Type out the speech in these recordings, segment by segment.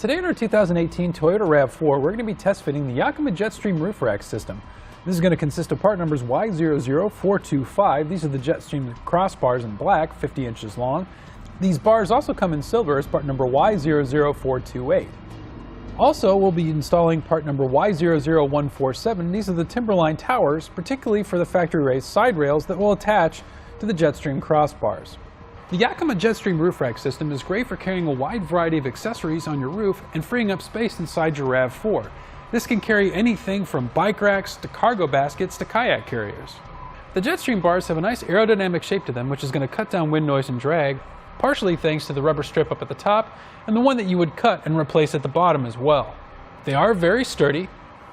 Today in our 2018 Toyota RAV4, we're going to be test fitting the Yakima JetStream Roof Rack system. This is going to consist of part numbers Y00425. These are the JetStream crossbars in black, 50 inches long. These bars also come in silver as part number Y00428. Also, we'll be installing part number Y00147. These are the Timberline Towers, particularly for the factory-raised side rails that will attach to the JetStream crossbars. The Yakima JetStream Roof Rack system is great for carrying a wide variety of accessories on your roof and freeing up space inside your RAV4. This can carry anything from bike racks to cargo baskets to kayak carriers. The JetStream bars have a nice aerodynamic shape to them, which is going to cut down wind noise and drag, partially thanks to the rubber strip up at the top and the one that you would cut and replace at the bottom as well. They are very sturdy,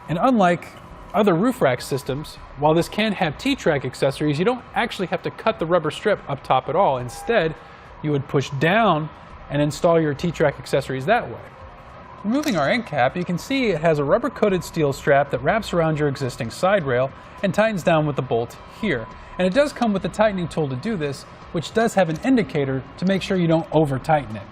and unlike other roof rack systems, while this can have T-track accessories, you don't actually have to cut the rubber strip up top at all. Instead, you would push down and install your T-track accessories that way. Removing our end cap, you can see it has a rubber-coated steel strap that wraps around your existing side rail and tightens down with the bolt here. And it does come with a tightening tool to do this, which does have an indicator to make sure you don't over-tighten it.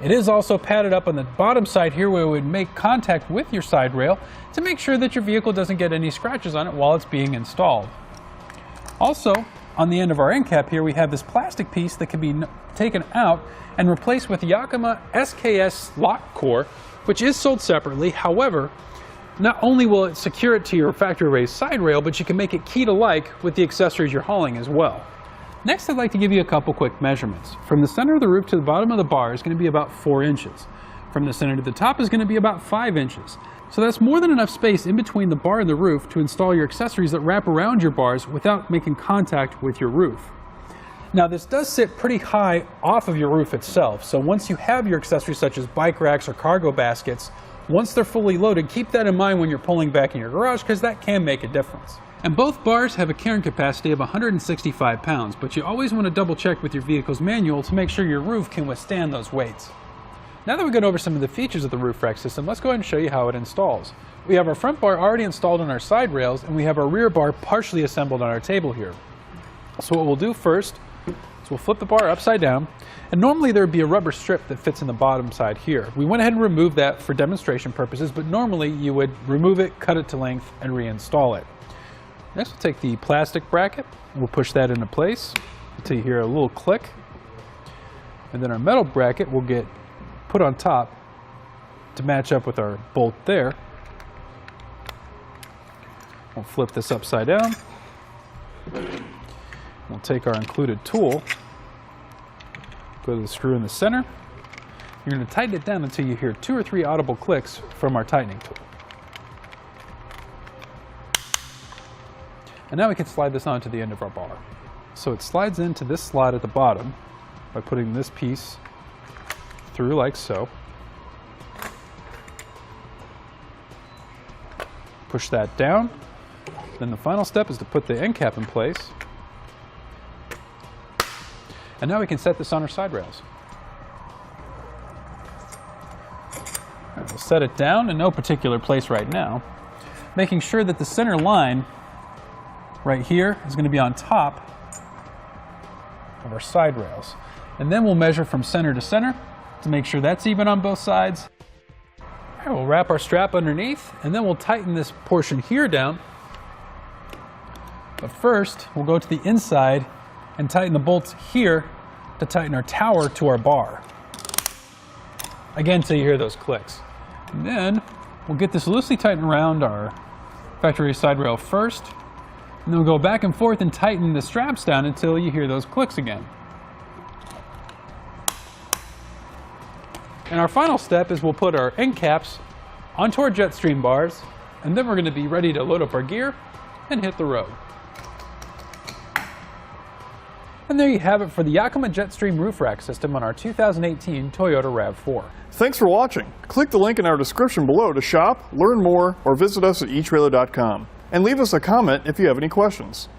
It is also padded up on the bottom side here where it would make contact with your side rail to make sure that your vehicle doesn't get any scratches on it while it's being installed. Also, on the end of our end cap here, we have this plastic piece that can be taken out and replaced with Yakima SKS lock core, which is sold separately. However, not only will it secure it to your factory-raised side rail, but you can make it key-to-like with the accessories you're hauling as well. Next, I'd like to give you a couple quick measurements. From the center of the roof to the bottom of the bar is going to be about 4 inches. From the center to the top is going to be about 5 inches. So that's more than enough space in between the bar and the roof to install your accessories that wrap around your bars without making contact with your roof. Now, this does sit pretty high off of your roof itself, so once you have your accessories such as bike racks or cargo baskets, once they're fully loaded, keep that in mind when you're pulling back in your garage, because that can make a difference. And both bars have a carrying capacity of 165 pounds, but you always want to double check with your vehicle's manual to make sure your roof can withstand those weights. Now that we've gone over some of the features of the roof rack system, let's go ahead and show you how it installs. We have our front bar already installed on our side rails, and we have our rear bar partially assembled on our table here. So what we'll do first is we'll flip the bar upside down, and normally there would be a rubber strip that fits in the bottom side here. We went ahead and removed that for demonstration purposes, but normally you would remove it, cut it to length, and reinstall it. Next, we'll take the plastic bracket, we'll push that into place until you hear a little click, and then our metal bracket will get put on top to match up with our bolt there. We'll flip this upside down. We'll take our included tool, go to the screw in the center. You're going to tighten it down until you hear 2 or 3 audible clicks from our tightening tool. And now we can slide this onto the end of our bar. So it slides into this slot at the bottom by putting this piece through like so. Push that down. Then the final step is to put the end cap in place. And now we can set this on our side rails. All right, we'll set it down in no particular place right now, making sure that the center line right here is going to be on top of our side rails. And then we'll measure from center to center to make sure that's even on both sides. All right, we'll wrap our strap underneath, and then we'll tighten this portion here down. But first, we'll go to the inside and tighten the bolts here to tighten our tower to our bar. Again, until you hear those clicks. And then we'll get this loosely tightened around our factory side rail first. And then we'll go back and forth and tighten the straps down until you hear those clicks again. And our final step is we'll put our end caps onto our JetStream bars, and then we're going to be ready to load up our gear and hit the road. And there you have it for the Yakima JetStream Roof Rack system on our 2018 Toyota RAV4. Thanks for watching. Click the link in our description below to shop, learn more, or visit us at etrailer.com. And leave us a comment if you have any questions.